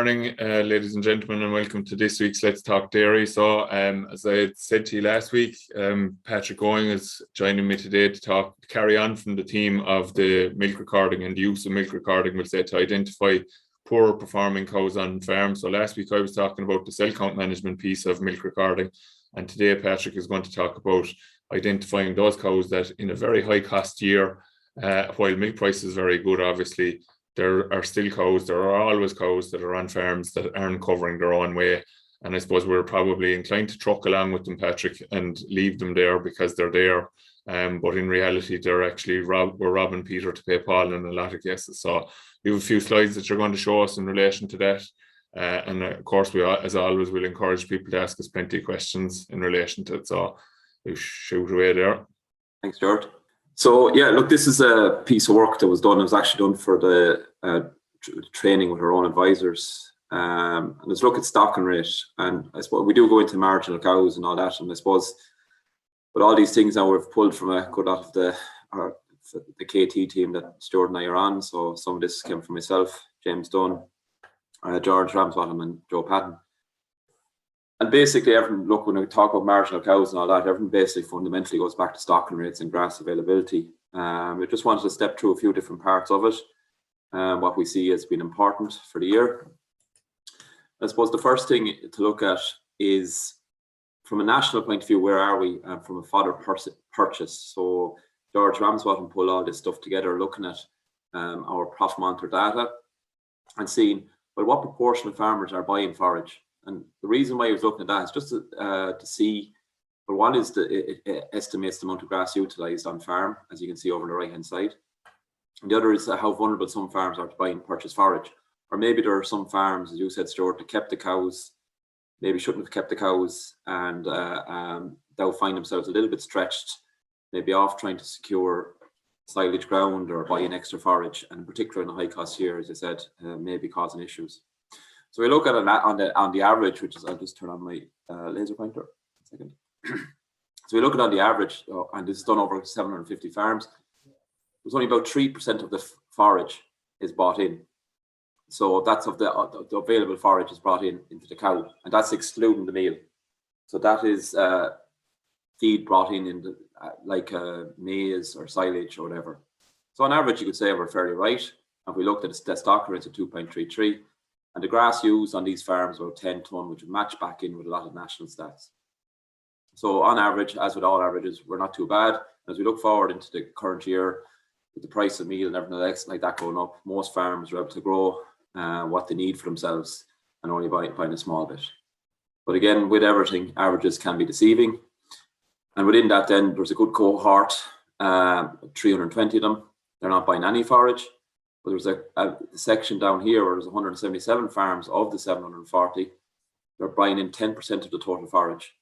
morning, ladies and gentlemen, and welcome to this week's Let's Talk Dairy. So, as I had said to you last week, Patrick Gowing is joining me today to carry on from the theme of the milk recording and the use of milk recording, we'll say, to identify poor performing cows on farm. So last week I was talking about the cell count management piece of milk recording, and today Patrick is going to talk about identifying those cows that in a very high cost year, while milk price is very good, obviously, there are still cows, there are always cows that are on farms that aren't covering their own way. And I suppose we're probably inclined to truck along with them, Patrick, and leave them there because they're there. But in reality, they're actually we're robbing Peter to pay Paul in a lot of cases. So we have a few slides that you're going to show us in relation to that. And of course, we, as always, will encourage people to ask us plenty of questions in relation to it. So we shoot away there. Thanks, Stuart. So yeah, look, this is a piece of work that was done. It was actually done for the training with our own advisors. And let's look at stocking rate. And I suppose we do go into marginal cows and all that. And I suppose, but all these things now we've pulled from a good lot of the KT team that Stuart and I are on. So some of this came from myself, James Dunn, George Ramsbottom, and Joe Patton. And basically, everything, look, when we talk about marginal cows and all that, everything basically fundamentally goes back to stocking rates and grass availability. We just wanted to step through a few different parts of it, what we see has been important for the year. I suppose the first thing to look at is, from a national point of view, where are we from a fodder purchase? So George Ramsbottom pulled all this stuff together, looking at our profit monitor data and seeing, well, what proportion of farmers are buying forage. And the reason why I was looking at that is just to see, well, one is it estimates the amount of grass utilised on farm, as you can see over the right hand side. And the other is how vulnerable some farms are to buying purchase forage. Or maybe there are some farms, as you said, Stuart, that kept the cows, maybe shouldn't have kept the cows, and they'll find themselves a little bit stretched, maybe off trying to secure silage ground or buy an extra forage, and in particular in a high cost year, as I said, maybe causing issues. So we look at it on the average, which is, I'll just turn on my laser pointer. 1 second. So we look at on the average, and this is done over 750 farms. There's only about 3% of the forage is bought in. So that's of the available forage is brought into the cow, and that's excluding the meal. So that is feed brought in the, like maize or silage or whatever. So on average, you could say we're fairly right. And we looked at the stock rates of 2.33. And the grass used on these farms about 10 tonne, which would match back in with a lot of national stats. So on average, as with all averages, we're not too bad. As we look forward into the current year, with the price of meal and everything else like that going up, most farms are able to grow what they need for themselves and only buying a small bit. But again, with everything, averages can be deceiving. And within that, then there's a good cohort, 320 of them. They're not buying any forage. But there's a section down here where there's 177 farms of the 740. They're buying in 10% of the total forage.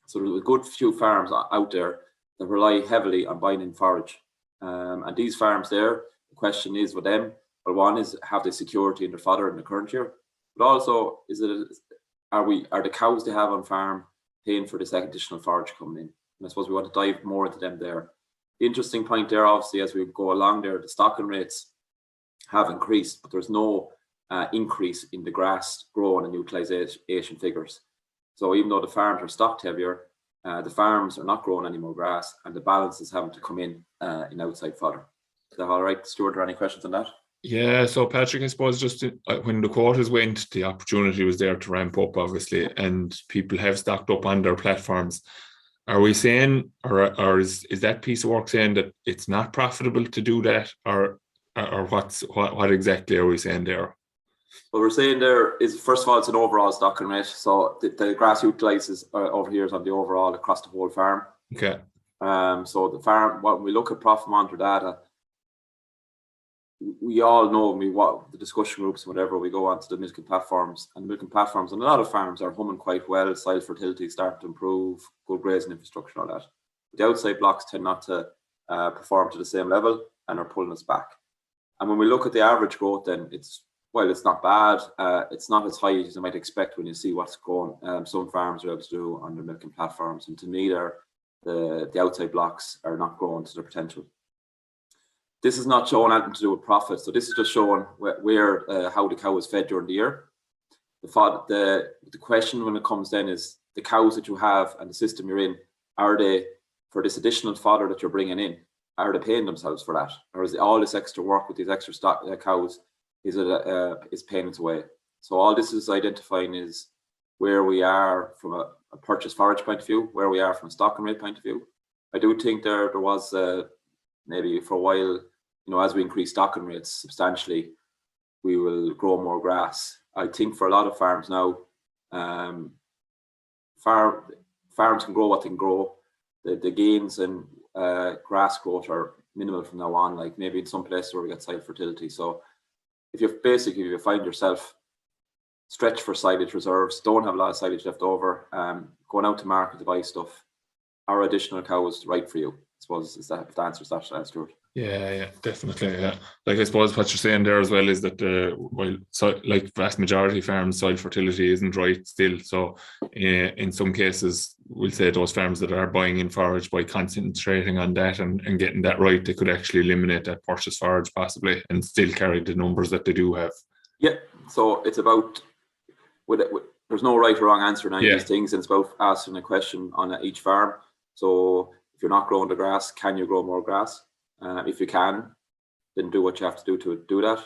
So there's a good few farms out there that rely heavily on buying in forage. And these farms there, the question is with them, well, one is, have they security in their fodder in the current year? But also, are the cows they have on farm paying for this additional forage coming in? And I suppose we want to dive more into them there. The interesting point there, obviously, as we go along there, the stocking rates have increased, but there's no increase in the grass growing and utilisation figures. So even though the farms are stocked heavier, the farms are not growing any more grass, and the balance is having to come in outside fodder. Is that all right, Stuart? Are there any questions on that? Yeah, so Patrick, I suppose just when the quotas went, the opportunity was there to ramp up, obviously, and people have stocked up on their platforms. Are we saying, or is that piece of work saying that it's not profitable to do that, or what exactly are we saying there? What we're saying there is, first of all, it's an overall stocking rate. So the grass utilises over here is on the overall across the whole farm. Okay. So the farm, when we look at profit monitor data, we all know what the discussion groups, whatever, we go onto the milking platforms, and the milking platforms on a lot of farms are humming quite well. Soil fertility starting to improve, good grazing infrastructure, all that. But the outside blocks tend not to perform to the same level and are pulling us back. And when we look at the average growth, then it's not bad. It's not as high as you might expect when you see what's going. Some farms are able to do on their milking platforms, and to me, the outside blocks are not growing to their potential. this is not showing anything to do with profit. So this is just showing where how the cow is fed during the year. The question when it comes then is the cows that you have and the system you're in, are they, for this additional fodder that you're bringing in, are they paying themselves for that? Or is all this extra work with these extra cows, is paying its way? So all this is identifying is where we are from a purchase forage point of view, where we are from a stocking rate point of view. I do think there was maybe for a while, as we increase stocking rates substantially, we will grow more grass. I think for a lot of farms now, farms can grow what they can grow. The gains in grass growth are minimal from now on, like maybe in some places where we get site fertility. So if you find yourself stretched for silage reserves, don't have a lot of silage left over, going out to market to buy stuff, are additional cows right for you? I suppose if that answers that, Stuart. Yeah, definitely. Yeah, like I suppose what you're saying there as well is that like vast majority of farms, soil fertility isn't right still. So in some cases, we'll say those farms that are buying in forage, by concentrating on that and getting that right, they could actually eliminate that purchase forage possibly and still carry the numbers that they do have. Yeah. So it's about there's no right or wrong answer in any of these things, and it's about asking a question on each farm. So if you're not growing the grass, can you grow more grass? If you can, then do what you have to do to do that.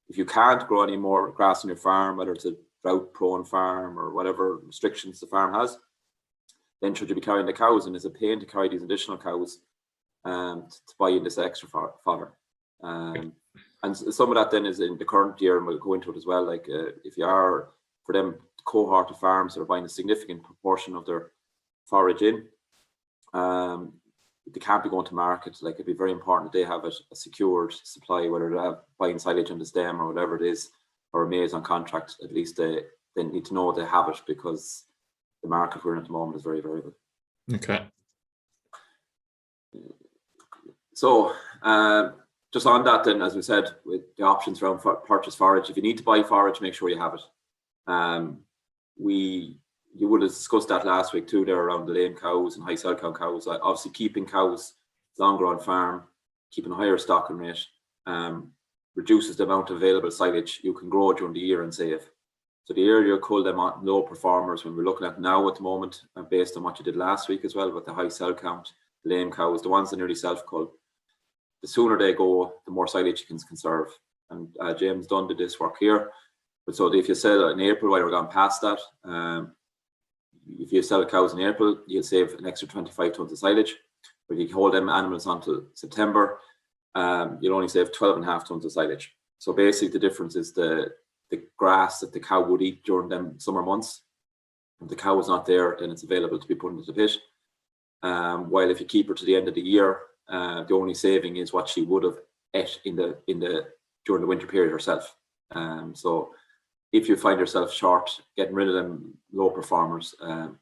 If you can't grow any more grass on your farm, whether it's a drought-prone farm or whatever restrictions the farm has, then should you be carrying the cows? And it's a pain to carry these additional cows to buy in this extra fodder. And some of that then is in the current year, and we'll go into it as well. Like if you are, for them cohort of farms that are buying a significant proportion of their forage in, they can't be going to market. Like it'd be very important that they have a secured supply, whether they're buying silage on the stem or whatever it is, or maize on contract. At least they need to know they have it, because the market we're in at the moment is very variable. Okay. So just on that then, as we said, with the options around purchase forage, if you need to buy forage, make sure you have it. You would have discussed that last week too, there around the lame cows and high cell count cows. Obviously, keeping cows longer on farm, keeping a higher stocking rate, reduces the amount of available silage you can grow during the year and save. So the earlier you cull them on low performers, when we're looking at now at the moment, based on what you did last week as well with the high cell count, lame cows, the ones that nearly self-cull, the sooner they go, the more silage you can conserve. And James Dunn did this work here. But so if you sell in April, while we're gone past that, if you sell cows in April, you'll save an extra 25 tons of silage. But if you hold them animals until September, you'll only save 12.5 tons of silage. So basically the difference is the grass that the cow would eat during them summer months. If the cow is not there, then it's available to be put into the pit. While if you keep her to the end of the year, the only saving is what she would have ate during the winter period herself. So if you find yourself short, getting rid of them low performers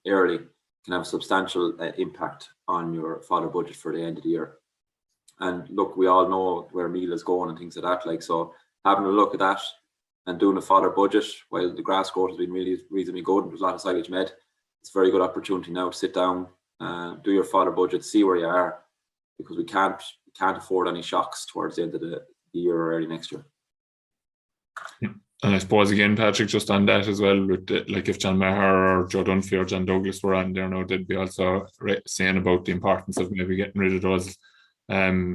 early can have a substantial impact on your fodder budget for the end of the year. And look, we all know where meal is going and things like that. Like, so having a look at that and doing a fodder budget, while the grass growth has been really reasonably good and there's a lot of silage made, it's a very good opportunity now to sit down, do your fodder budget, see where you are, because we can't afford any shocks towards the end of the year or early next year. And I suppose again, Patrick, just on that as well, with like if John Maher or Joe Dunphy or John Douglas were on there now, they'd be also saying about the importance of maybe getting rid of those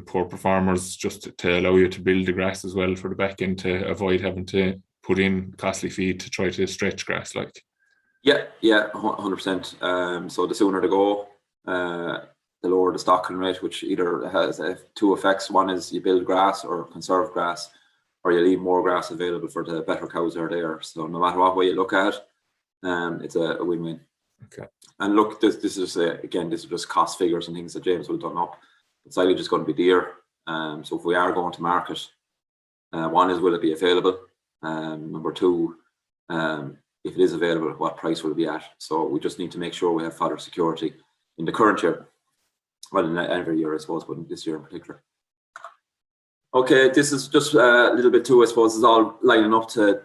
poor performers, just to allow you to build the grass as well for the back end, to avoid having to put in costly feed to try to stretch grass. Like, yeah, 100%. So the sooner to go, the lower the stocking rate, which either has two effects. One is you build grass or conserve grass, or you leave more grass available for the better cows that are there. So no matter what way you look at it, it's a win-win. Okay. And look, this is again, this is just cost figures and things that James will have done up. But silage is going to be dear. So if we are going to market, one is, will it be available? Number two, if it is available, what price will it be at? So we just need to make sure we have fodder security in the current year. Well, in every year, I suppose, but this year in particular. Okay, this is just a little bit too, I suppose, is all lining up to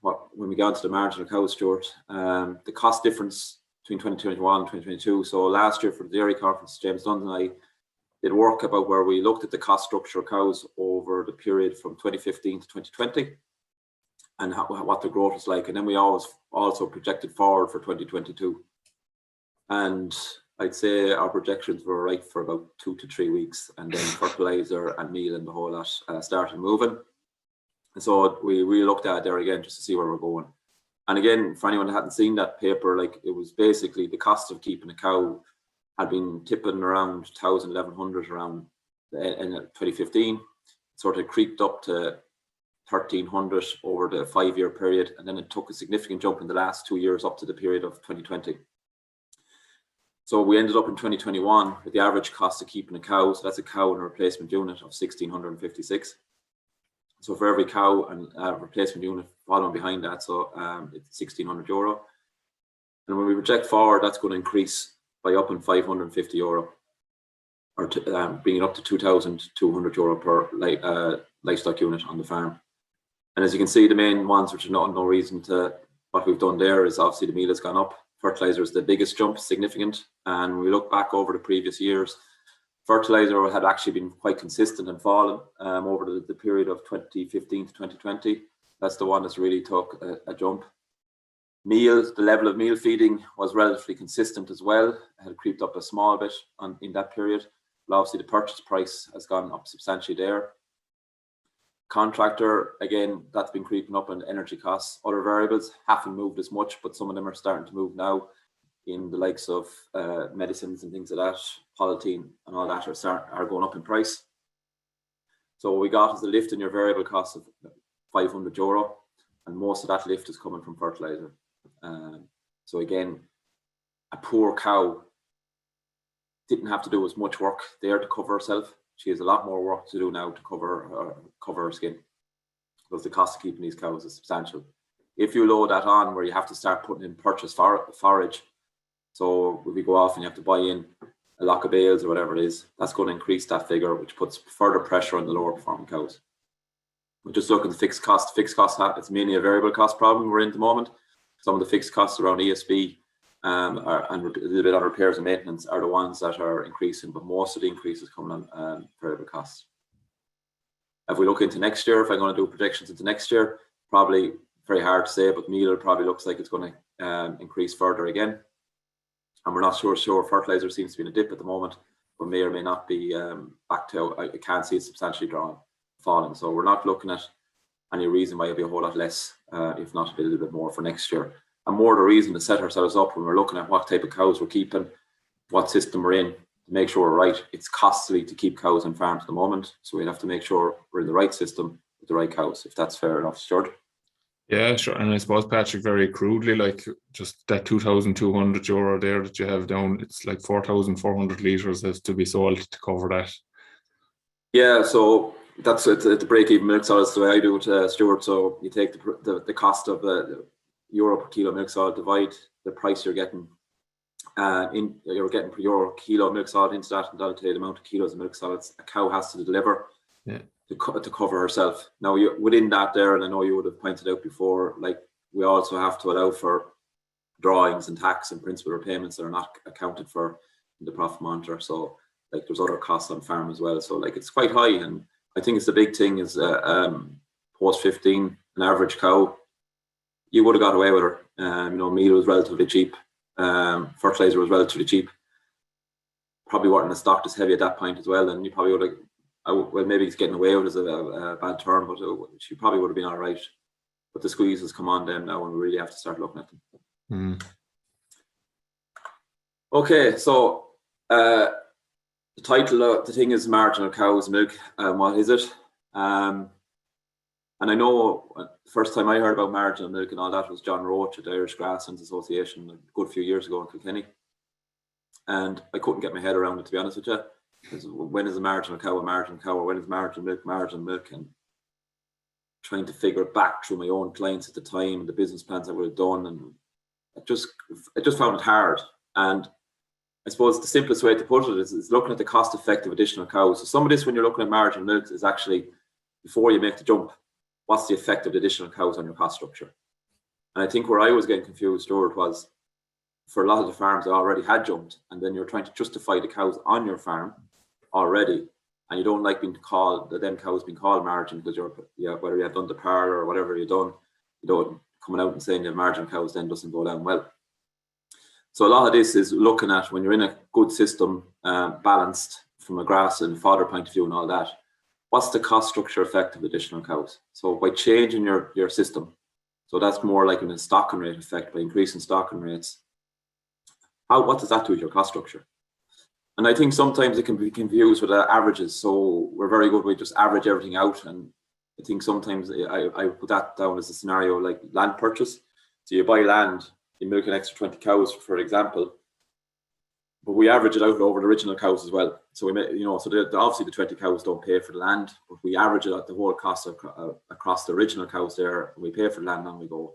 what, when we get onto the marginal cows, Stuart, the cost difference between 2021 and 2022. So last year for the dairy conference, James Dunn and I did work about where we looked at the cost structure of cows over the period from 2015 to 2020 and what the growth was like. And then we always also projected forward for 2022. And I'd say our projections were right for about 2 to 3 weeks, and then fertilizer and meal and the whole lot started moving. And so we looked at it there again just to see where we're going. And again, for anyone that hadn't seen that paper, like, it was basically the cost of keeping a cow had been tipping around 1,000, 1,100 around in 2015, sort of creeped up to 1,300 over the 5-year period, and then it took a significant jump in the last 2 years up to the period of 2020. So we ended up in 2021 with the average cost of keeping a cow, so that's a cow and a replacement unit, of 1,656. So for every cow and replacement unit following behind that, so it's €1,600. And when we project forward, that's going to increase by up in €550, or bringing it up to €2,200 per livestock unit on the farm. And as you can see, the main ones, which are no reason to what we've done there, is obviously the meal has gone up. Fertilizer is the biggest jump, significant. And when we look back over the previous years, fertilizer had actually been quite consistent and fallen over the period of 2015 to 2020. That's the one that's really took a jump. Meal, the level of meal feeding was relatively consistent as well. It had creeped up a small bit in that period. But obviously the purchase price has gone up substantially there. Contractor, again, that's been creeping up, and energy costs. Other variables haven't moved as much, but some of them are starting to move now, in the likes of medicines and things like that. Polythene and all that are going up in price. So what we got is a lift in your variable cost of €500, and most of that lift is coming from fertilizer. So again, a poor cow didn't have to do as much work there to cover herself. She has a lot more work to do now to cover her skin, because the cost of keeping these cows is substantial. If you load that on where you have to start putting in purchase forage, so if we go off and you have to buy in a lock of bales or whatever it is, that's going to increase that figure, which puts further pressure on the lower performing cows. We just look at the fixed cost. Fixed cost, it's mainly a variable cost problem we're in at the moment. Some of the fixed costs around ESB and a little bit on repairs and maintenance are the ones that are increasing, but most of the increase is coming on variable costs. If we look into next year, if I'm going to do projections into next year, probably very hard to say, but meal probably looks like it's going to increase further again. And we're not sure. Fertilizer seems to be in a dip at the moment, but may or may not be back to, I can't see it substantially falling. So we're not looking at any reason why it'll be a whole lot less, if not a little bit more for next year. And more the reason to set ourselves up when we're looking at what type of cows we're keeping, what system we're in, to make sure we're right. It's costly to keep cows on farms at the moment, so we have to make sure we're in the right system with the right cows, if that's fair enough, Stuart. Yeah, sure. And I suppose, Patrick, very crudely, like, just that €2,200 there that you have down, it's like 4,400 litres has to be sold to cover that. Yeah, so that's the break-even milk solids the way I do it, Stuart. So you take the cost of the euro per kilo milk solid, divide the price you're getting per euro kilo milk solid into that, and that'll tell you the amount of kilos of milk solids a cow has to deliver. Yeah. To cover herself. Now, within that there, and I know you would have pointed out before, like, we also have to allow for drawings and tax and principal repayments that are not accounted for in the profit monitor. So, like, there's other costs on farm as well. So, like, it's quite high, and I think it's the big thing is post 15, an average cow, you would have got away with her. Meal was relatively cheap, fertilizer was relatively cheap. Probably weren't the stock as heavy at that point as well, and you probably would have. Well, maybe it's getting away with it is a bad term, but she probably would have been all right. But the squeeze has come on them now, and we really have to start looking at them. Okay, so the title of the thing is Marginal Cow's Milk. What is it? And I know the first time I heard about marginal milk and all that was John Roach at the Irish Grasslands Association a good few years ago in Kilkenny. And I couldn't get my head around it, to be honest with you. When is a marginal cow, or when is marginal milk, and trying to figure it back through my own clients at the time and the business plans I would have done, and I just found it hard. And I suppose the simplest way to put it is looking at the cost-effective additional cows. So some of this, when you're looking at marginal milk, is actually, before you make the jump, what's the effect of the additional cows on your cost structure? And I think where I was getting confused, Stuart, was for a lot of the farms that already had jumped, and then you're trying to justify the cows on your farm already, and you don't like being called, the then cows being called margin, because whether you have done the par or whatever you've done, you don't coming out and saying you have margin cows then doesn't go down well. So a lot of this is looking at when you're in a good system, balanced from a grass and fodder point of view and all that, what's the cost structure effect of additional cows? So by changing your system, so that's more like a stocking rate effect, by increasing stocking rates, what does that do with your cost structure? And I think sometimes it can be confused with averages. So we're very good with just average everything out. And I think sometimes I put that down as a scenario like land purchase. So you buy land, you milk an extra 20 cows, for example, but we average it out over the original cows as well. So we may, so obviously the 20 cows don't pay for the land, but we average it out the whole cost across the original cows there. And we pay for the land and we go.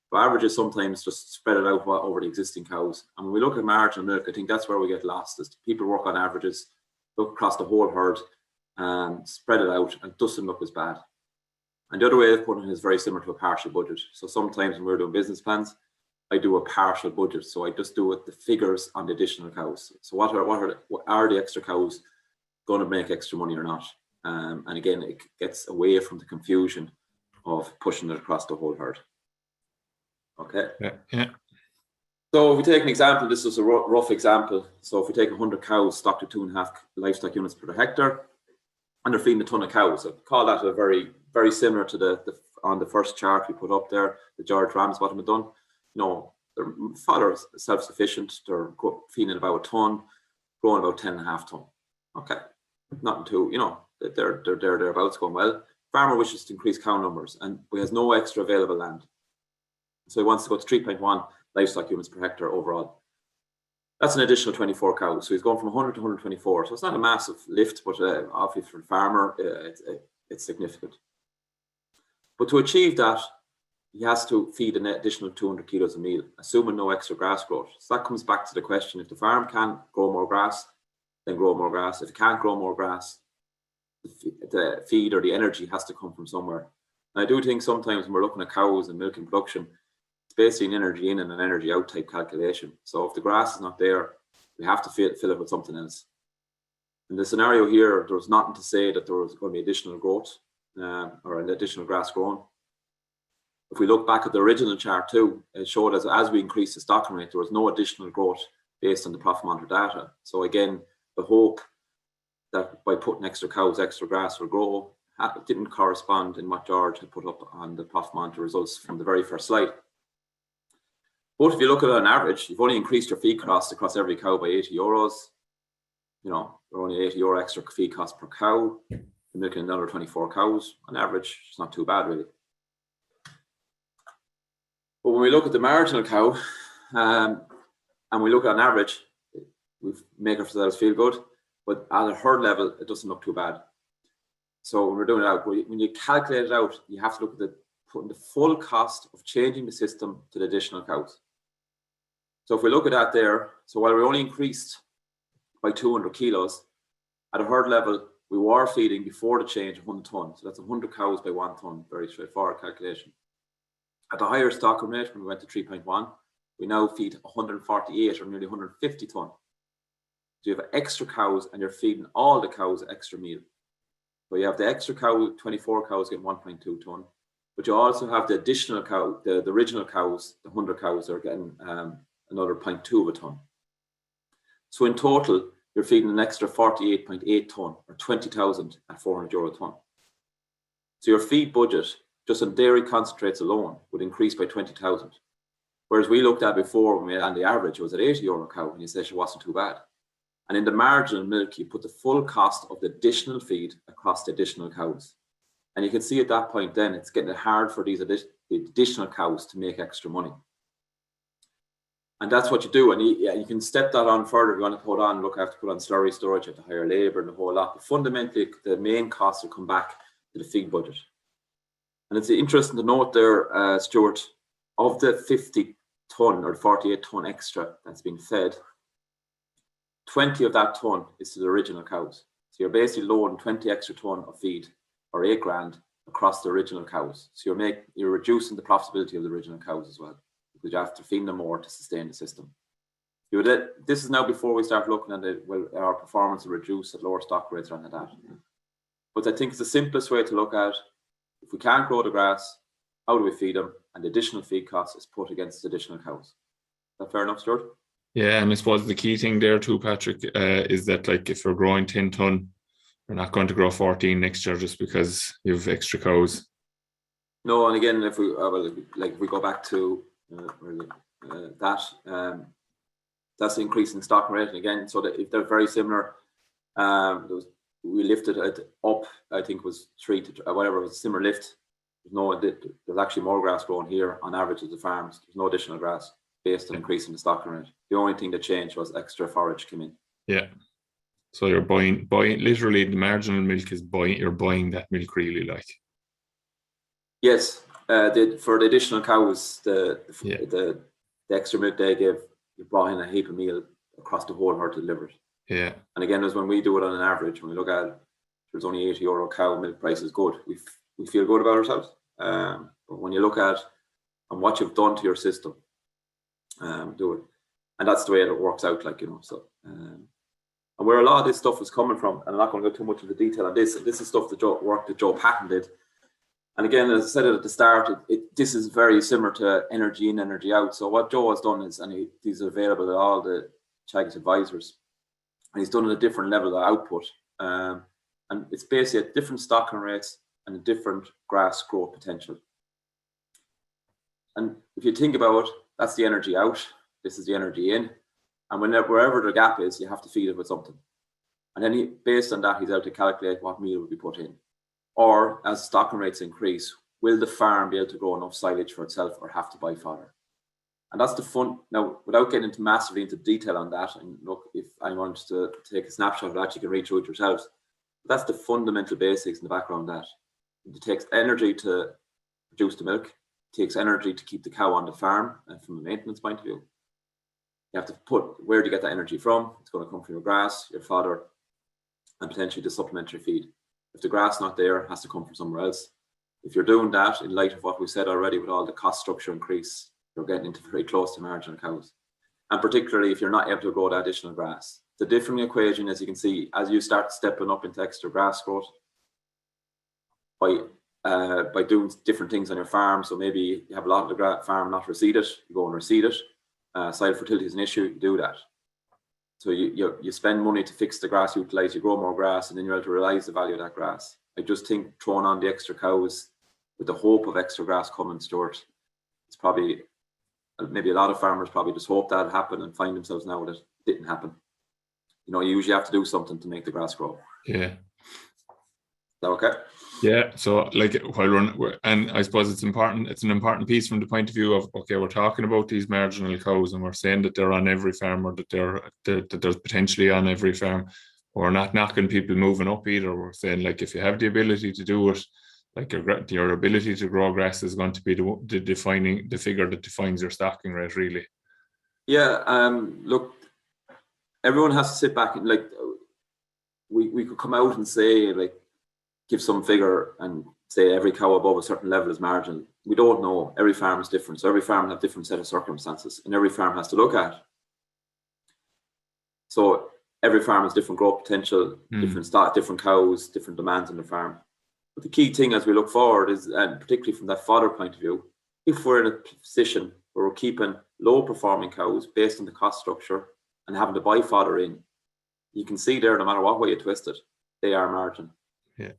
But averages sometimes just spread it out over the existing cows. And when we look at marginal milk, I think that's where we get lost, is people work on averages, look across the whole herd and spread it out, and it doesn't look as bad. And the other way of putting it is very similar to a partial budget. So sometimes when we're doing business plans, I do a partial budget. So I just do the figures on the additional cows. So what are the extra cows going to make extra money or not? And again, it gets away from the confusion of pushing it across the whole herd. Okay. Yeah. So if we take an example, this is a rough example. So if we take 100 cows stocked at 2.5 livestock units per hectare, and they're feeding a ton of cows, I call that a very, very similar to the on the first chart we put up there, the George Ramsbottom had done. Their fodder is self-sufficient. They're feeding about a ton, growing about 10.5 ton. Okay, nothing too, they're thereabouts, going well. Farmer wishes to increase cow numbers, and he has no extra available land. So he wants to go to 3.1 livestock units per hectare overall. That's an additional 24 cows. So he's going from 100 to 124. So it's not a massive lift, but obviously for the farmer, it's significant. But to achieve that, he has to feed an additional 200 kilos of meal, assuming no extra grass growth. So that comes back to the question, if the farm can grow more grass, then grow more grass. If it can't grow more grass, the feed or the energy has to come from somewhere. And I do think sometimes when we're looking at cows and milking production, basically an energy in and an energy out type calculation. So if the grass is not there, we have to fill it with something else. In the scenario here, there was nothing to say that there was going to be additional growth or an additional grass growing. If we look back at the original chart too, it showed as we increased the stocking rate, there was no additional growth based on the profit monitor data. So again, the hope that by putting extra cows, extra grass will grow, didn't correspond in what George had put up on the profit monitor results from the very first slide. But if you look at it on average, you've only increased your feed cost across every cow by 80 euros. They're only 80 euro extra feed cost per cow. You're milking another 24 cows. On average, it's not too bad, really. But when we look at the marginal cow, and we look at an average, we make ourselves feel good. But at a herd level, it doesn't look too bad. So when we're doing it out, when you calculate it out, you have to look at putting the full cost of changing the system to the additional cows. So if we look at that there, so while we only increased by 200 kilos, at a herd level, we were feeding before the change 1 ton. So that's 100 cows by 1 ton, very straightforward calculation. At the higher stocking rate, when we went to 3.1, we now feed 148 or nearly 150 ton. So you have extra cows and you're feeding all the cows extra meal. So you have the extra cow, 24 cows getting 1.2 ton, but you also have the additional cow, the original cows, the 100 cows are getting another 0.2 of a ton. So in total, you're feeding an extra 48.8 ton or 20,000 at 400 euro a ton. So your feed budget just on dairy concentrates alone would increase by 20,000. Whereas we looked at before, and the average was at 80 euro a cow, and you said it wasn't too bad. And in the marginal milk, you put the full cost of the additional feed across the additional cows. And you can see at that point then, it's getting hard for these additional cows to make extra money. And that's what you do. And you can step that on further. If you want to put on, have to put on slurry storage, you have to hire labor and the whole lot. But fundamentally, the main costs will come back to the feed budget. And it's interesting to note there, Stuart, of the 50 ton or 48 ton extra that's been fed, 20 of that ton is to the original cows. So you're basically loading 20 extra ton of feed or 8 grand across the original cows. So you're reducing the profitability of the original cows as well, because you have to feed them more to sustain the system. This is now before we start looking at it. Well, our performance will reduce at lower stock rates or anything like that. But I think it's the simplest way to look at, if we can't grow the grass, how do we feed them? And the additional feed cost is put against additional cows. Is that fair enough, Stuart? Yeah, and I suppose the key thing there too, Patrick, is that like if you're growing 10 ton, you're not going to grow 14 next year just because you have extra cows. No, and again, if we if we go back to that's the increase in stocking rate. And again, so that if they're very similar, we lifted it up. I think it was 3 to whatever, it was a similar lift. There's actually more grass growing here on average at the farms. There's no additional grass based on increasing the stocking rate. The only thing that changed was extra forage came in. Yeah. So you're buying literally the marginal milk is you're buying that milk really like. Yes. For the additional cows, the extra milk they give, you brought in a heap of meal across the whole herd to deliver it. Yeah. And again, as when we do it on an average, when we look at there's only €80 cow milk price is good. We feel good about ourselves. But when you look at and what you've done to your system, do it. And that's the way it works out, like, so and where a lot of this stuff is coming from, and I'm not going to go too much into detail on this. This is stuff that Joe Patton did. And again, as I said at the start, this is very similar to energy in, energy out. So what Joe has done is, and he's available at all the Teagasc advisors, and he's done at a different level of output. And it's basically at different stocking rates and a different grass growth potential. And if you think about it, that's the energy out. This is the energy in. And wherever the gap is, you have to feed it with something. And then based on that, he's able to calculate what meal will be put in. Or as stocking rates increase, will the farm be able to grow enough silage for itself or have to buy fodder? And that's the fun. Now, without getting massively into detail on that, and look, if anyone wants to take a snapshot of that, you can read through it yourselves. But that's the fundamental basics in the background that it takes energy to produce the milk, it takes energy to keep the cow on the farm, and from a maintenance point of view. You have to where do you get that energy from? It's going to come from your grass, your fodder, and potentially the supplementary feed. If the grass not there, it has to come from somewhere else. If you're doing that, in light of what we said already with all the cost structure increase, you're getting into very close to marginal cows. And particularly if you're not able to grow that additional grass. The different equation, as you can see, as you start stepping up into extra grass growth, by doing different things on your farm, so maybe you have a lot of the farm not reseeded, you go and reseed it. Soil fertility is an issue, you do that. So you spend money to fix the grass utilize, you grow more grass, and then you're able to realize the value of that grass. I just think throwing on the extra cows with the hope of extra grass coming, Stuart, it's probably, maybe a lot of farmers probably just hope that'll happen and find themselves now that it didn't happen. You usually have to do something to make the grass grow. Yeah. Is that okay? Yeah, so like and I suppose it's an important piece from the point of view of, okay, we're talking about these marginal cows and we're saying that they're on every farm, or that they're potentially on every farm. We're not knocking people moving up either. We're saying, like, if you have the ability to do it, like your ability to grow grass is going to be the figure that defines your stocking rate, really. Yeah, look, everyone has to sit back and, like, we could come out and say, like, give some figure and say every cow above a certain level is marginal. We don't know. Every farm is different. So every farm will have different set of circumstances, and every farm has to look at. So every farm has different growth potential, different stock, different cows, different demands on the farm. But the key thing as we look forward is, and particularly from that fodder point of view, if we're in a position where we're keeping low performing cows based on the cost structure and having to buy fodder in, you can see there, no matter what way you twist it, they are margin. Yeah.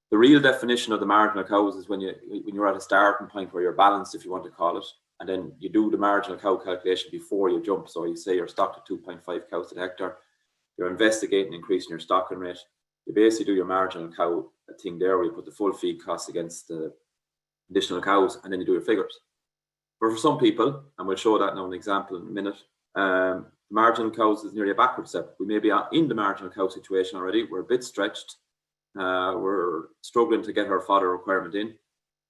The real definition of the marginal cows is when you're at a starting point where you're balanced, if you want to call it, and then you do the marginal cow calculation before you jump. So you say you're stocked at 2.5 cows to the hectare, you're investigating increasing your stocking rate. You basically do your marginal cow thing there, where you put the full feed costs against the additional cows, and then you do your figures. But for some people, and we'll show that now an example in a minute, marginal cows is nearly a backward step. We may be in the marginal cow situation already. We're a bit stretched. We're struggling to get our fodder requirement in,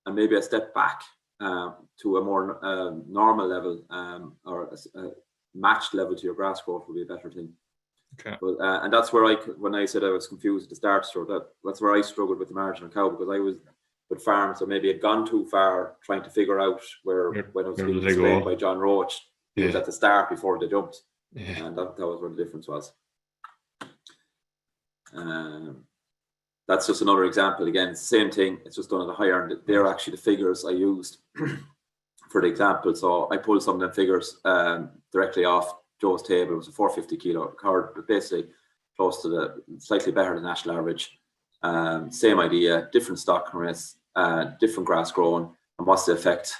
and maybe a step back to a more normal level, or a matched level to your grass growth would be a better thing. Okay. But, and that's where when I said I was confused at the start, so that's where I struggled with the marginal cow, because I was with farms that maybe had gone too far trying to figure out when I was being explained by John Roach, it was at the start before they jumped. Yeah. And that was where the difference was. That's just another example. Again, it's the same thing. It's just done at a higher end. They're actually the figures I used for the example. So I pulled some of them figures directly off Joe's table. It was a 450 kilo card, but basically close to the slightly better than national average. Same idea, different stock rates, different grass growing, and what's the effect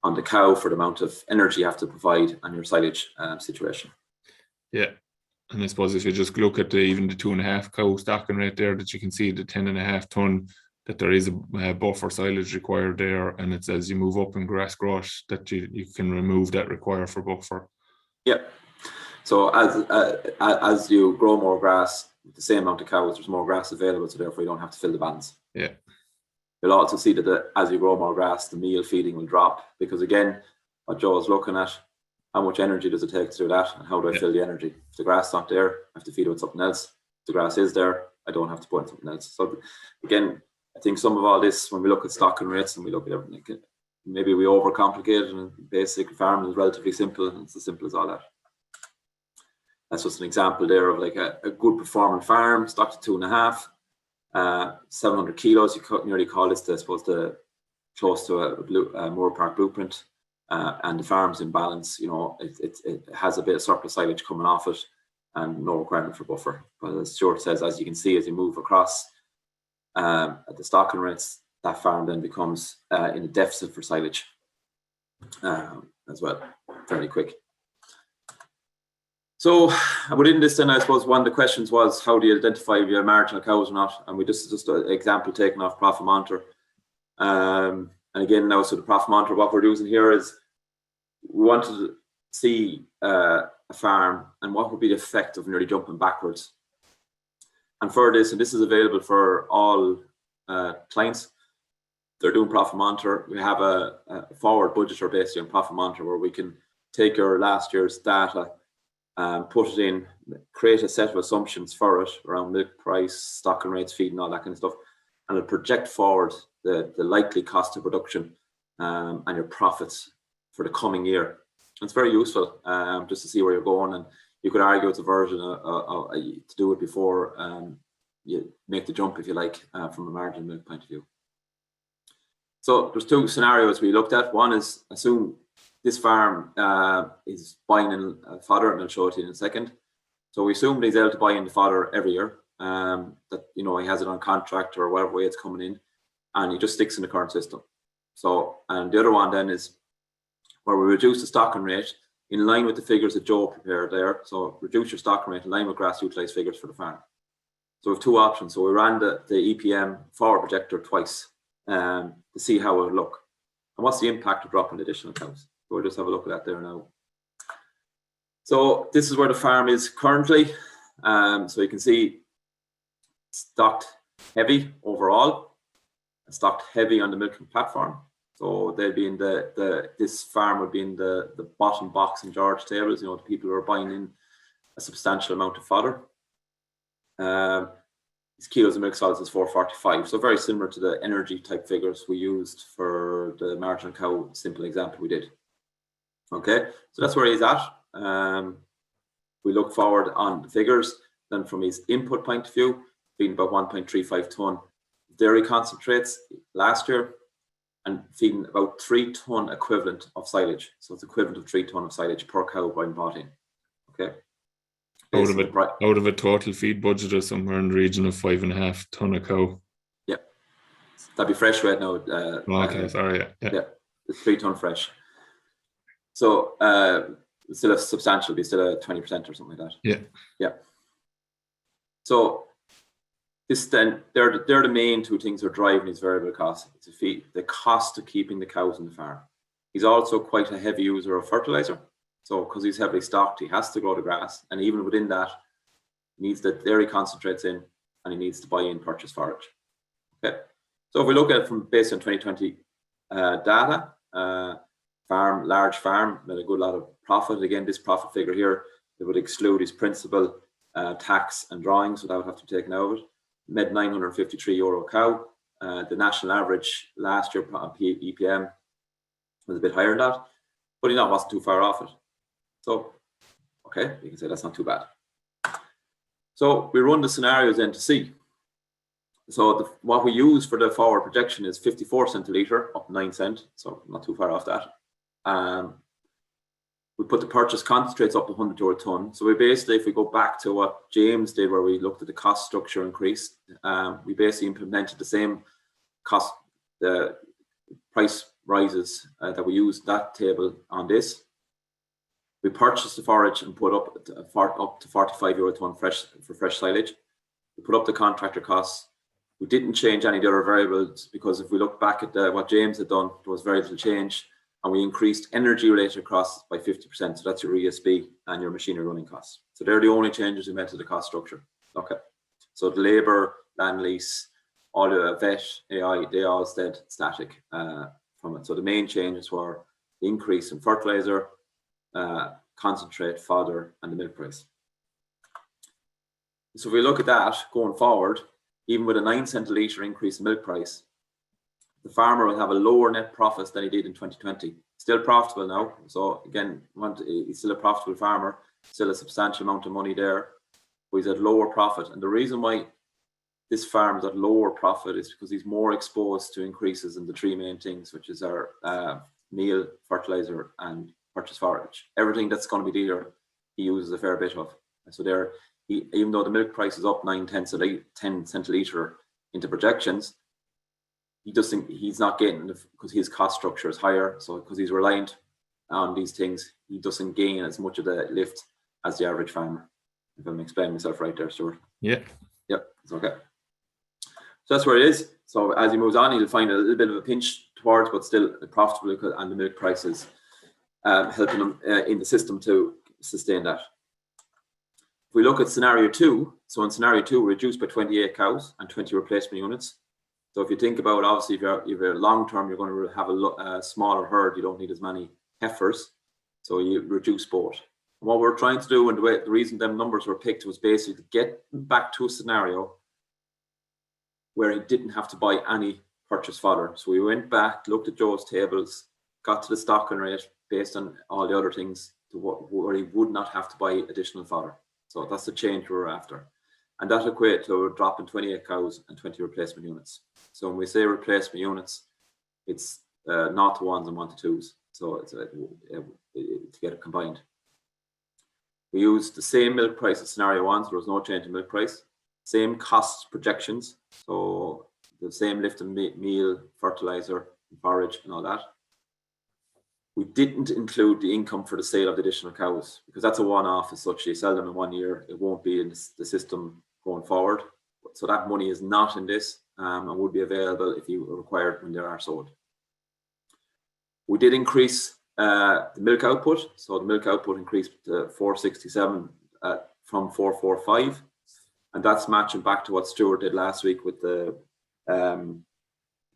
on the cow for the amount of energy you have to provide and your silage situation. Yeah. And I suppose if you just look at even the 2.5 cow stocking rate there, that you can see the 10.5 ton, that there is a buffer silage required there, and it's as you move up in grass growth that you can remove that require for buffer. Yeah. So as you grow more grass with the same amount of cows, there's more grass available, so therefore you don't have to fill the bands. Yeah. You'll also see that as you grow more grass, the meal feeding will drop, because again, what Joe is looking at, how much energy does it take to do that, and how do I fill the energy? If the grass is not there, I have to feed it with something else. If the grass is there, I don't have to put in something else. So again, I think some of all this, when we look at stocking rates and we look at everything, maybe we overcomplicate it, and basic farming is relatively simple, and it's as simple as all that. That's just an example there of like a good performing farm, stocked to 2.5, 700 kilos. You could nearly call this, I suppose, close to a Moore Park blueprint. And the farm's in balance, it has a bit of surplus silage coming off it and no requirement for buffer. But as Stuart says, as you can see, as you move across at the stocking rates, that farm then becomes in a deficit for silage as well, fairly quick. So within this then, I suppose one of the questions was, how do you identify if you have marginal cows or not? And we just an example taken off Profit Monitor. And again, now, so the Profit Monitor, what we're using here is we wanted to see a farm and what would be the effect of nearly jumping backwards. And for this, and this is available for all clients, they're doing Profit Monitor. We have a forward budgeter basically on Profit Monitor, where we can take your last year's data, put it in, create a set of assumptions for it around milk price, stocking rates, feed, and all that kind of stuff, and it'll project forward the likely cost of production and your profits for the coming year. It's very useful just to see where you're going, and you could argue it's a version to do it before you make the jump, if you like, from a marginal milk point of view. So there's two scenarios we looked at. One is, assume this farm is buying in fodder, and I'll show it to you in a second. So we assume he's able to buy in the fodder every year, that he has it on contract or whatever way it's coming in, and he just sticks in the current system. So, and the other one then is where we reduce the stocking rate in line with the figures that Joe prepared there. So reduce your stocking rate in line with grass utilized figures for the farm. So we have two options. So we ran the EPM forward projector twice to see how it would look. And what's the impact of dropping additional cows? So we'll just have a look at that there now. So this is where the farm is currently. So you can see stocked heavy overall, and stocked heavy on the milking platform. So they'll be in this farm would be in the bottom box in George tables, the people who are buying in a substantial amount of fodder. These kilos of milk solids is 445. So very similar to the energy type figures we used for the marginal cow simple example we did. Okay, so that's where he's at. We look forward on the figures. Then from his input point of view, feeding about 1.35 ton dairy concentrates last year, and feeding about 3 ton equivalent of silage. So it's equivalent of 3 ton of silage per cow being bought in. Okay. Out of a total feed budget of somewhere in the region of 5.5 ton a cow. Yeah, that'd be fresh right now. Okay, sorry. Yeah, it's 3 ton fresh. So still a substantial, be still a 20% or something like that. Yeah. So this then they're the main two things that are driving his variable costs. It's the cost of keeping the cows in the farm. He's also quite a heavy user of fertilizer. So because he's heavily stocked, he has to grow the grass, and even within that, he needs the dairy concentrates in, and he needs to buy in purchase forage. Okay. So if we look at it from based on 2020 data, large farm, made a good lot of profit. Again, this profit figure here, it would exclude his principal, tax and drawings, so that would have to be taken out of it. Made €953 a cow. The national average last year on EPM was a bit higher than that, but he wasn't too far off it. So Okay, you can say that's not too bad. So we run the scenarios then to see. So what we use for the forward projection is 54 cent a litre, up 9 cent, so not too far off that. We put the purchase concentrates up to 100 euro a tonne. So we basically, if we go back to what James did, where we looked at the cost structure increase, we basically implemented the same cost, the price rises that we used that table on this. We purchased the forage and put up to 45 euro a tonne for fresh silage. We put up the contractor costs. We didn't change any of the other variables, because if we look back at what James had done, there was very little change. And we increased energy related costs by 50%. So that's your ESB and your machinery running costs. So they're the only changes we made to the cost structure. Okay. So the labour, land lease, all the vet, AI, they all stayed static from it. So the main changes were the increase in fertiliser, concentrate, fodder, and the milk price. So if we look at that going forward, even with a 9 cent a litre increase in milk price, the farmer will have a lower net profit than he did in 2020. Still profitable now. So again, he's still a profitable farmer, still a substantial amount of money there, but he's at lower profit. And the reason why this farm is at lower profit is because he's more exposed to increases in the three main things, which is our meal, fertiliser, and purchase forage. Everything that's going to be there, he uses a fair bit of. And so there, even though the milk price is up 10 cent a litre into projections, he's not getting, because his cost structure is higher. So because he's reliant on these things, he doesn't gain as much of the lift as the average farmer. If I'm explaining myself right there, Stuart. Yeah. Yep, it's okay. So that's where it is. So as he moves on, he'll find a little bit of a pinch towards, but still profitable, and the milk prices helping him in the system to sustain that. If we look at scenario 2, so in scenario 2, we reduced by 28 cows and 20 replacement units. So if you think about, obviously, if you're long term, you're going to have a smaller herd. You don't need as many heifers, so you reduce both. And what we're trying to do, and the reason them numbers were picked, was basically to get back to a scenario where he didn't have to buy any purchase fodder. So we went back, looked at Joe's tables, got to the stocking rate based on all the other things, to where he would not have to buy additional fodder. So that's the change we're after. And that equates to a drop in 28 cows and 20 replacement units. So when we say replacement units, it's 0 to 1s and 1 to 2s. So it's to get it combined. We used the same milk price as scenario 1, so there was no change in milk price. Same cost projections. So the same lift in meal, fertiliser, forage, and all that. We didn't include the income for the sale of the additional cows, because that's a one-off as such. You sell them in 1 year, it won't be in the system going forward. So that money is not in this and would be available if you required when they are sold. We did increase the milk output. So the milk output increased to 467 from 445. And that's matching back to what Stuart did last week with the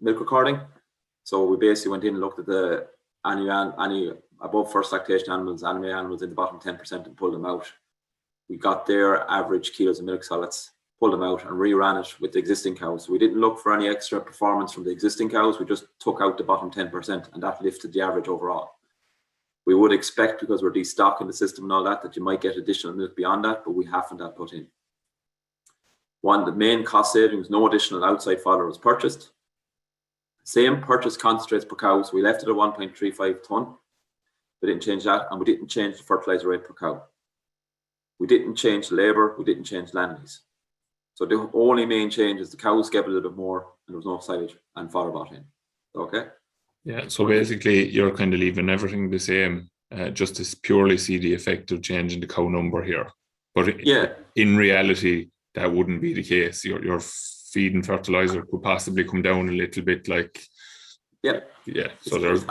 milk recording. So we basically went in and looked at the any above first lactation animals in the bottom 10% and pulled them out. We got their average kilos of milk solids, pulled them out and reran it with the existing cows. So we didn't look for any extra performance from the existing cows. We just took out the bottom 10% and that lifted the average overall. We would expect, because we're destocking the system and all that, that you might get additional milk beyond that, but we haven't that put in. The main cost savings, no additional outside fodder was purchased. Same purchase concentrates per cow, so we left it at 1.35 tonne. We didn't change that, and we didn't change the fertiliser rate per cow. We didn't change the labour, we didn't change land lease. So the only main change is the cows gave a little bit more, and there was no silage and fodder bought in. Okay? Yeah, so basically you're kind of leaving everything the same, just to purely see the effect of changing the cow number here. But yeah, in reality, that wouldn't be the case. Your feed and fertiliser could possibly come down a little bit, like yeah. So there's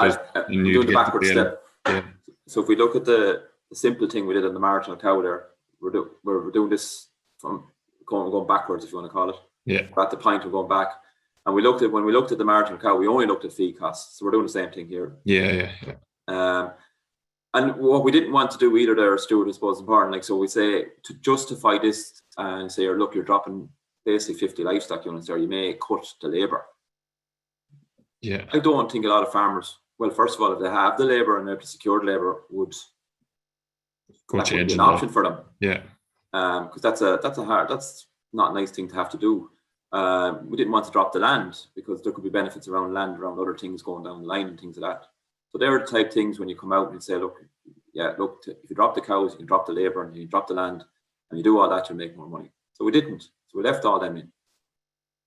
you doing the backward step. Yeah. So if we look at the simple thing we did on the marginal cow there, we're doing this from going backwards, if you want to call it. Yeah. We're at the point of going back, and when we looked at the marginal cow, we only looked at feed costs. So we're doing the same thing here. Yeah. And what we didn't want to do either there, Stuart, I suppose, is important. Like, so we say to justify this and say, look, you're dropping basically 50 livestock units there, you may cut the labour. Yeah. I don't think a lot of farmers, well, first of all, if they have the labour and they've secured labour, would Go that would change be an it. option for them. Yeah. Because that's not a nice thing to have to do. We didn't want to drop the land because there could be benefits around land, around other things going down the line and things like that. So they were the type of things when you come out and say, look, if you drop the cows, you can drop the labor and you drop the land and you do all that, you'll make more money. So we didn't. So we left all them in.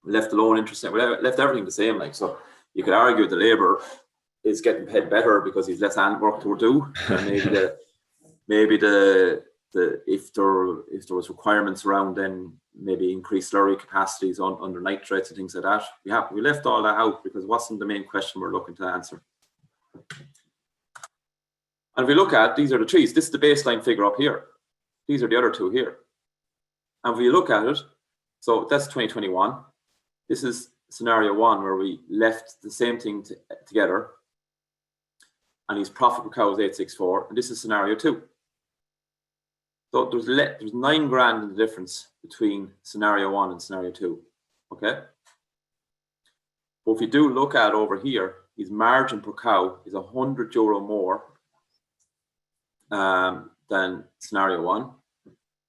We left the loan interest, we left everything the same. Like, so you could argue the labor is getting paid better because he's less hand work to do. And maybe if there was requirements around, then maybe increased slurry capacities under nitrates and things like that. We left all that out because it wasn't the main question we're looking to answer. And if we look at, these are the trees. This is the baseline figure up here. These are the other two here. And if you look at it, so that's 2021. This is scenario 1 where we left the same thing together. And his profit per cow is 864. And this is scenario 2. So there's 9 grand in the difference between scenario 1 and scenario 2. Okay. But if you do look at over here, his margin per cow is €100 more than scenario 1.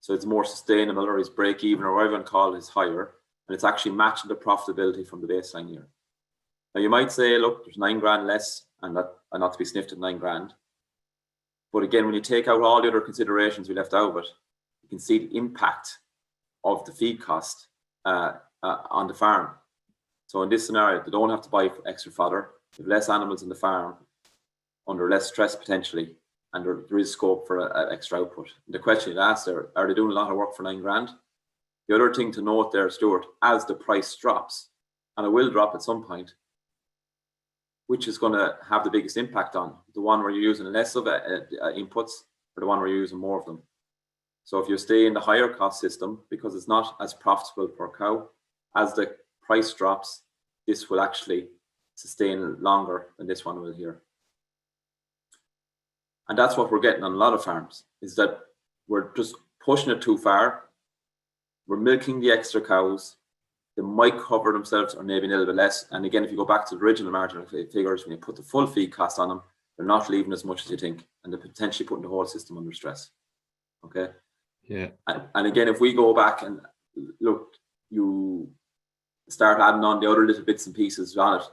So it's more sustainable, or his break even, or whatever you want to call it, is higher. And it's actually matching the profitability from the baseline year. Now you might say, look, there's 9 grand less, and not to be sniffed at 9 grand. But again, when you take out all the other considerations we left out of it, you can see the impact of the feed cost on the farm. So in this scenario, they don't have to buy extra fodder. They have less animals in the farm, under less stress potentially, and there is scope for an extra output. And the question you asked there, are they doing a lot of work for 9 grand? The other thing to note there, Stuart, as the price drops, and it will drop at some point, which is going to have the biggest impact on the one where you're using less of inputs, or the one where you're using more of them. So if you stay in the higher cost system, because it's not as profitable per cow, as the price drops, this will actually sustain longer than this one will here. And that's what we're getting on a lot of farms, is that we're just pushing it too far. We're milking the extra cows. They might cover themselves, or maybe a little bit less. And again, if you go back to the original marginal figures, when you put the full feed cost on them, they're not leaving as much as you think, and they're potentially putting the whole system under stress. Okay. Yeah. And again, if we go back and look, you start adding on the other little bits and pieces on it.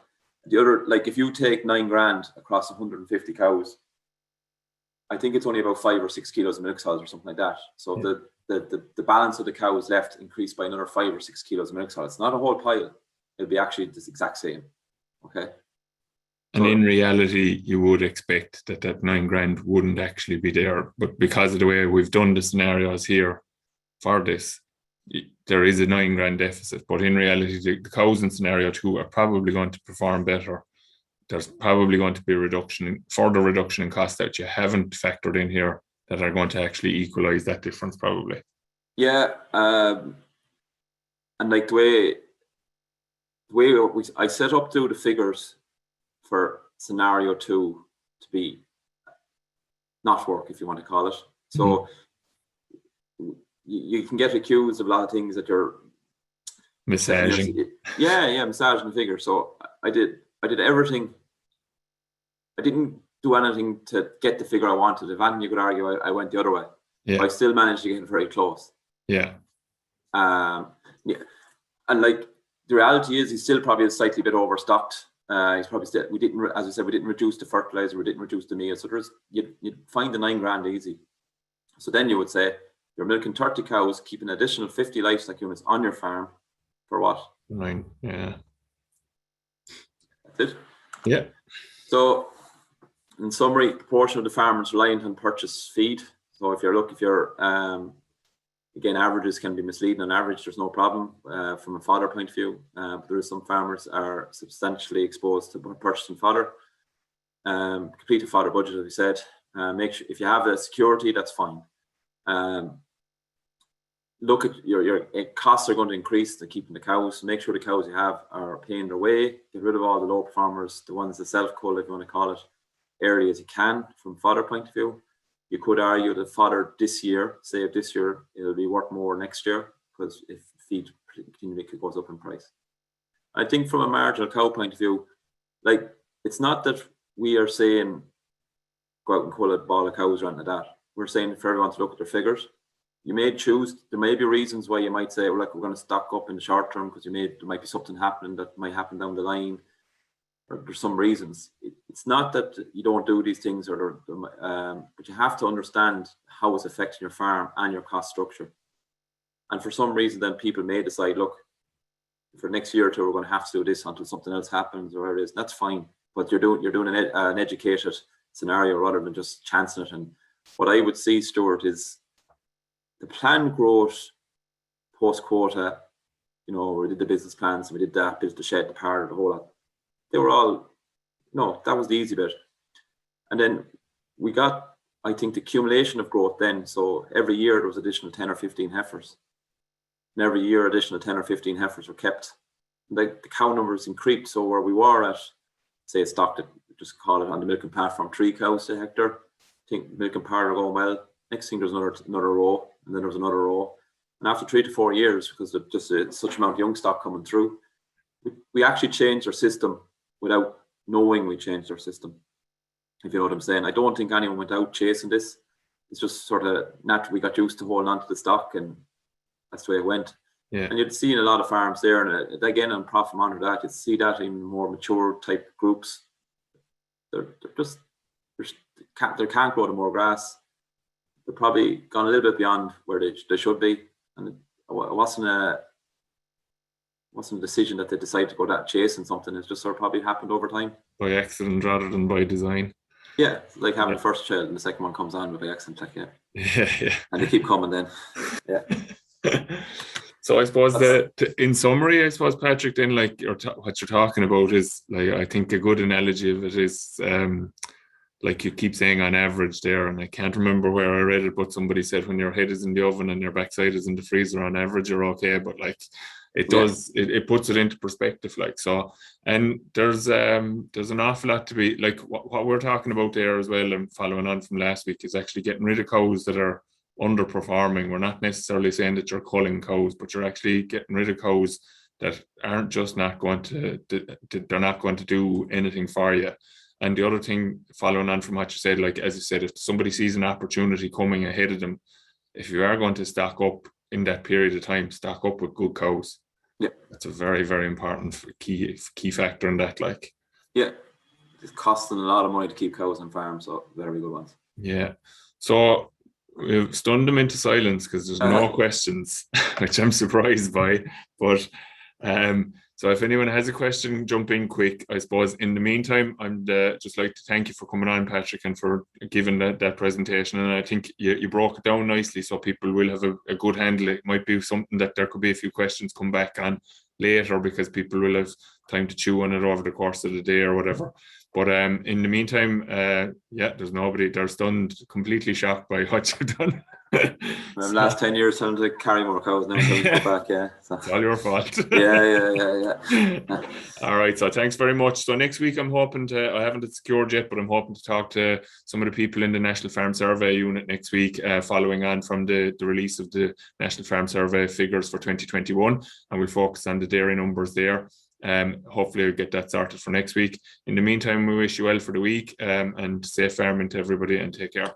The other, like if you take 9 grand across 150 cows, I think it's only about 5 or 6 kilos of milk solids or something like that. So yeah. The balance of the cows left increased by another 5 or 6 kilos of milk solids. It's not a whole pile. It'll be actually the exact same. Okay. And in reality, you would expect that 9 grand wouldn't actually be there. But because of the way we've done the scenarios here for this, there is a 9 grand deficit. But in reality, the cows in scenario 2 are probably going to perform better. There's probably going to be further reduction in cost that you haven't factored in here that are going to actually equalize that difference probably. Yeah. And like the way I set up the figures for scenario 2 to be not work, if you want to call it. So you can get accused of a lot of things that you're massaging. Yeah, massaging the figure. So I did everything. I didn't do anything to get the figure I wanted. If anything, you could argue I went the other way. Yeah. But I still managed to get very close. Yeah. Yeah. And like the reality is, he's still probably a slightly bit overstocked. He's probably still. We didn't reduce the fertilizer. We didn't reduce the meal. So you'd find the 9 grand easy. So then you would say you're milking 30 cows, keeping an additional 50 livestock units on your farm for what? 9. Yeah. That's it. Yeah. So, in summary, a proportion of the farmers reliant on purchase feed. So if you're again, averages can be misleading. On average, there's no problem from a fodder point of view. But there is some farmers are substantially exposed to purchasing fodder. Complete a fodder budget, as we said. Make sure if you have a security, that's fine. Look at your costs are going to increase to keeping the cows. Make sure the cows you have are paying their way. Get rid of all the low performers, the ones that self-cull, if you want to call it, early as you can from fodder point of view. You could argue that fodder this year, it'll be worth more next year because if feed continually goes up in price. I think from a marginal cow point of view, like it's not that we are saying go out and cull a ball of cows or anything like that. we're saying for everyone to look at their figures. You may choose, there may be reasons why you might say, well, like, we're going to stock up in the short term because there might be something happening that might happen down the line, or there's some reasons. It's not that you don't do these things, but you have to understand how it's affecting your farm and your cost structure. And for some reason, then people may decide, look, for next year or two, we're going to have to do this until something else happens or whatever it is. That's fine, but you're doing an educated scenario rather than just chancing it. And what I would see, Stuart, is the planned growth post quota. You know, we did the business plans, we did that, built the shed, the part, the whole lot. They were all, that was the easy bit. And then we got, I think, the accumulation of growth then. So every year there was additional 10 or 15 heifers. And every year additional 10 or 15 heifers were kept. And the cow numbers increased. So where we were at, say, stocked it, just call it on the milk and pat from 3 cows a hectare. I think milk and pat are going well. Next thing there's another row, and then there's another row. And after 3 to 4 years, because of just such amount of young stock coming through, we actually changed our system without knowing we changed our system, if you know what I'm saying. I don't think anyone went out chasing this. It's just sort of natural. We got used to holding on to the stock, and that's the way it went. Yeah. And you'd see in a lot of farms there, and again, I'm profit monitor that, you'd see that in more mature type groups. They can't grow to more grass. They're probably gone a little bit beyond where they should be. And it wasn't a decision that they decided to go that chasing something. It's just sort of probably happened over time. By accident rather than by design. Yeah, it's like having the first child and the second one comes on by accident, like, yeah. And they keep coming then. Yeah. So I suppose in summary, I suppose, Patrick, then, like, what you're talking about is, like, I think a good analogy of it is, like you keep saying on average there, and I can't remember where I read it, but somebody said when your head is in the oven and your backside is in the freezer, on average you're okay. But like it does, it puts it into perspective, like. So, and there's an awful lot to be, like, what we're talking about there as well, and following on from last week, is actually getting rid of cows that are underperforming. We're not necessarily saying that you're culling cows, but you're actually getting rid of cows that aren't just not going to, they're not going to do anything for you. And the other thing, following on from what you said, like, as you said, if somebody sees an opportunity coming ahead of them, if you are going to stock up in that period of time, stock up with good cows. Yeah, that's a very, very important key factor in that. Like, yeah, it's costing a lot of money to keep cows on farms, so very good ones. Yeah, so we've stunned them into silence because there's no questions, which I'm surprised by. But so if anyone has a question, jump in quick. I suppose in the meantime, I'd just like to thank you for coming on, Patrick, and for giving that presentation. And I think you broke it down nicely, so people will have a good handle. It might be something that there could be a few questions come back on later, because people will have time to chew on it over the course of the day or whatever. But in the meantime, there's nobody. They're stunned, completely shocked by what you've done. The last 10 years, time to carry more cows now. Go back, yeah. So. It's all your fault. Yeah. All right. So thanks very much. So next week, I'm hoping to. I haven't secured yet, but I'm hoping to talk to some of the people in the National Farm Survey unit next week, following on from the release of the National Farm Survey figures for 2021, and we'll focus on the dairy numbers there. Hopefully we'll get that sorted for next week. In the meantime, we wish you well for the week, and safe farming to everybody, and take care.